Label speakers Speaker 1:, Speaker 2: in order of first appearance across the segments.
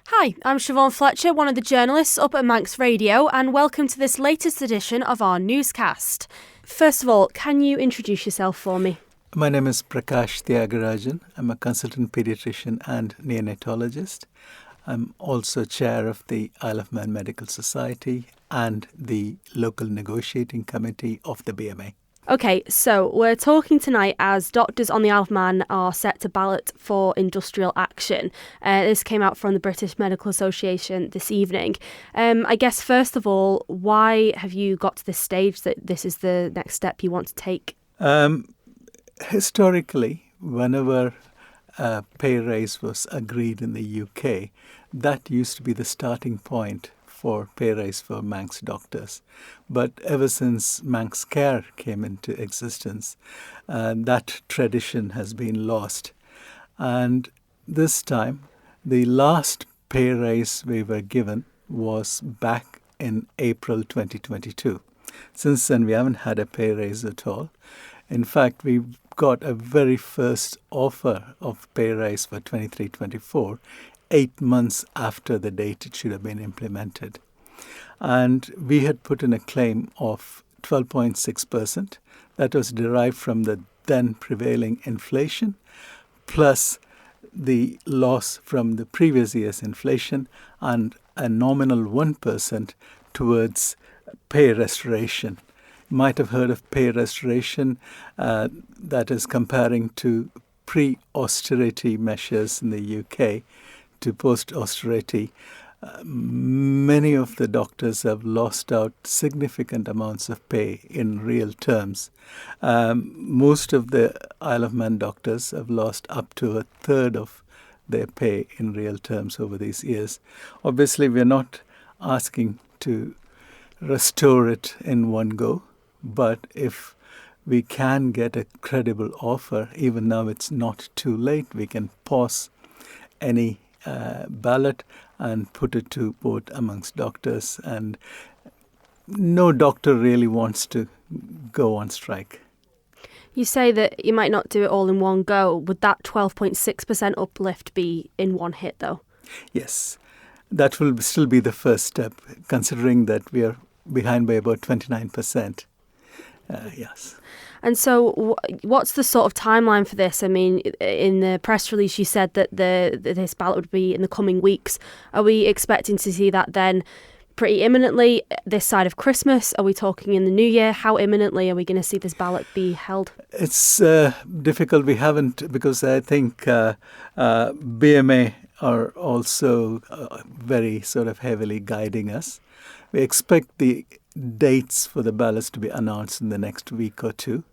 Speaker 1: Hi, I'm Siobhán Fletcher, one of the journalists up at Manx Radio, and welcome to this latest edition of our newscast. First of all, can you introduce yourself for me?
Speaker 2: My name is Prakash Thiagarajan. I'm a consultant pediatrician and neonatologist. I'm also chair of the Isle of Man Medical Society and the local negotiating committee of the BMA.
Speaker 1: Okay, so we're talking tonight as doctors on the Isle of Man are set to ballot for industrial action. This came out from the British Medical Association this evening. I guess, first of all, why have you got to this stage that this is the next step you want to take?
Speaker 2: Historically, whenever a pay raise was agreed in the UK, that used to be the starting point for pay raise for Manx doctors. But ever since Manx Care came into existence, that tradition has been lost. And this time, the last pay raise we were given was back in April 2022. Since then, we haven't had a pay raise at all. In fact, we got a very first offer of pay raise for 23-24, 8 months after the date it should have been implemented. And we had put in a claim of 12.6%. That was derived from the then prevailing inflation, plus the loss from the previous year's inflation and a nominal 1% towards pay restoration. You might have heard of pay restoration, that is comparing to pre-austerity measures in the UK to post-austerity. Many of the doctors have lost out significant amounts of pay in real terms. Most of the Isle of Man doctors have lost up to a third of their pay in real terms over these years. Obviously, we're not asking to restore it in one go, but if we can get a credible offer, even now it's not too late, we can pause any ballot and put it to vote amongst doctors. And no doctor really wants to go on strike.
Speaker 1: You say that you might not do it all in one go. Would that 12.6% uplift be in one hit, though? Yes,
Speaker 2: that will still be the first step, considering that we are behind by about 29%. Yes.
Speaker 1: And so what's the sort of timeline for this? I mean, in the press release, you said that this ballot would be in the coming weeks. Are we expecting to see that then pretty imminently this side of Christmas? Are we talking in the new year? How imminently are we going to see this ballot be held?
Speaker 2: It's difficult. We haven't, because I think BMA are also very sort of heavily guiding us. We expect the dates for the ballots to be announced in the next week or two.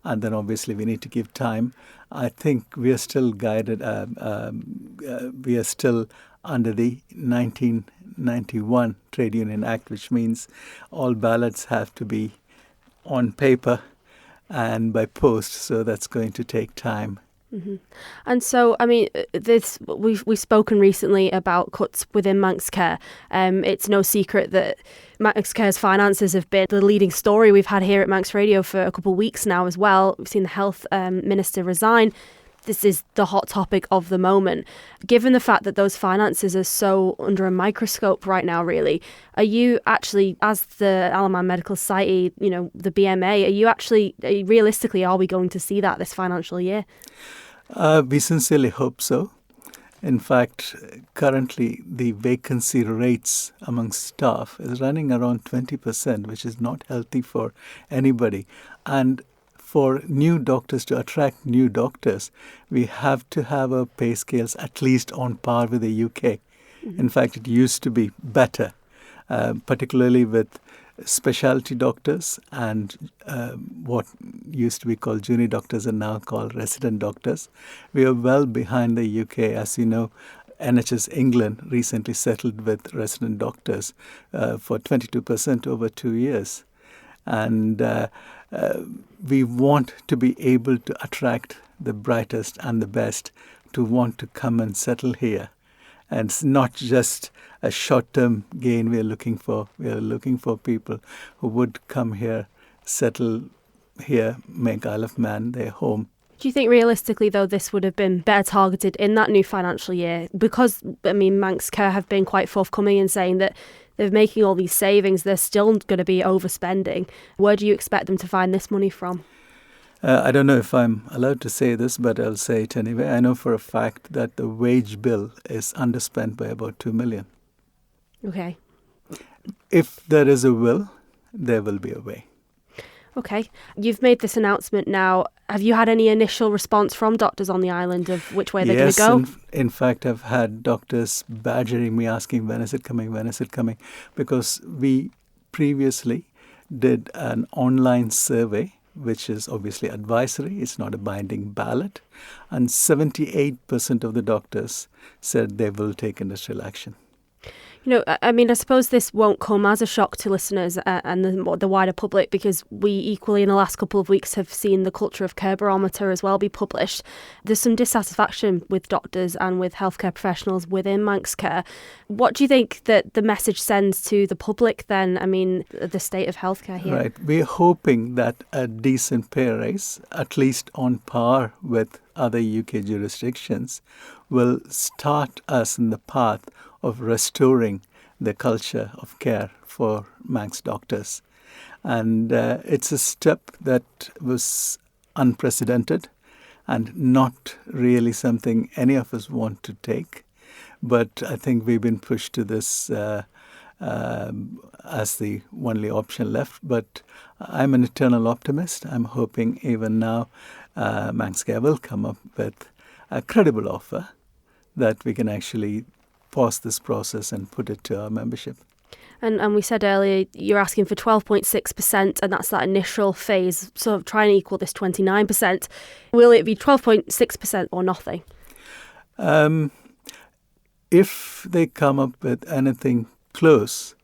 Speaker 2: And then obviously we need to give time. I think we are still guided, we are still under the 1991 Trade Union Act, which means all ballots have to be on paper and by post. So that's going to take time.
Speaker 1: Mm-hmm. And so, I mean, we've spoken recently about cuts within Manx Care. It's no secret that Manx Care's finances have been the leading story we've had here at Manx Radio for a couple of weeks now as well. We've seen the health minister resign. This is the hot topic of the moment. Given the fact that those finances are so under a microscope right now, really, are you actually, as the Isle of Man Medical Society, the BMA, realistically, are we going to see that this financial year?
Speaker 2: We sincerely hope so. In fact, currently the vacancy rates amongst staff is running around 20%, which is not healthy for anybody. And for new doctors, to attract new doctors, we have to have our pay scales at least on par with the UK. Mm-hmm. In fact, it used to be better, particularly with specialty doctors and what used to be called junior doctors and now called resident doctors. We are well behind the UK. As you know, NHS England recently settled with resident doctors for 22% over 2 years. And we want to be able to attract the brightest and the best to want to come and settle here. And it's not just a short-term gain we are looking for. We are looking for people who would come here, settle here, make Isle of Man their home.
Speaker 1: Do you think realistically, though, this would have been better targeted in that new financial year? Because, Manx Care have been quite forthcoming in saying that they're making all these savings, they're still going to be overspending. Where do you expect them to find this money from?
Speaker 2: I don't know if I'm allowed to say this, but I'll say it anyway. I know for a fact that the wage bill is underspent by about 2 million.
Speaker 1: Okay.
Speaker 2: If there is a will, there will be a way.
Speaker 1: Okay. You've made this announcement now. Have you had any initial response from doctors on the island of which way they're going to go?
Speaker 2: Yes, in fact, I've had doctors badgering me, asking, when is it coming, when is it coming? Because we previously did an online survey, which is obviously advisory. It's not a binding ballot. And 78% of the doctors said they will take industrial action.
Speaker 1: I suppose this won't come as a shock to listeners and the wider public, because we equally in the last couple of weeks have seen the Culture of Care barometer as well be published. There's some dissatisfaction with doctors and with healthcare professionals within Manx Care. What do you think that the message sends to the public then? The state of healthcare here.
Speaker 2: Right. We're hoping that a decent pay raise, at least on par with other UK jurisdictions, will start us in the path of restoring the culture of care for Manx doctors. And it's a step that was unprecedented and not really something any of us want to take. But I think we've been pushed to this as the only option left. But I'm an eternal optimist. I'm hoping even now Manx Care will come up with a credible offer that we can actually pause this process and put it to our membership.
Speaker 1: And we said earlier, you're asking for 12.6%, and that's that initial phase, sort of trying to equal this 29%. Will it be 12.6% or nothing?
Speaker 2: If they come up with anything close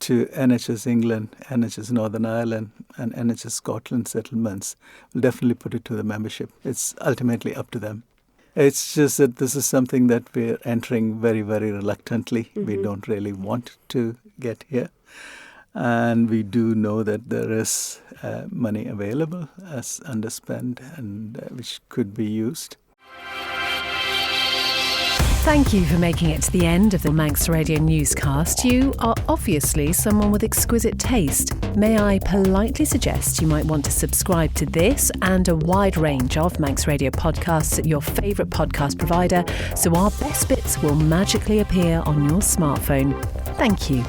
Speaker 2: to NHS England, NHS Northern Ireland and NHS Scotland settlements, we'll definitely put it to the membership. It's ultimately up to them. It's just that this is something that we're entering very, very reluctantly. Mm-hmm. We don't really want to get here. And we do know that there is money available as underspent and which could be used.
Speaker 3: Thank you for making it to the end of the Manx Radio Newscast. You are obviously someone with exquisite taste. May I politely suggest you might want to subscribe to this and a wide range of Manx Radio podcasts at your favourite podcast provider, so our best bits will magically appear on your smartphone. Thank you.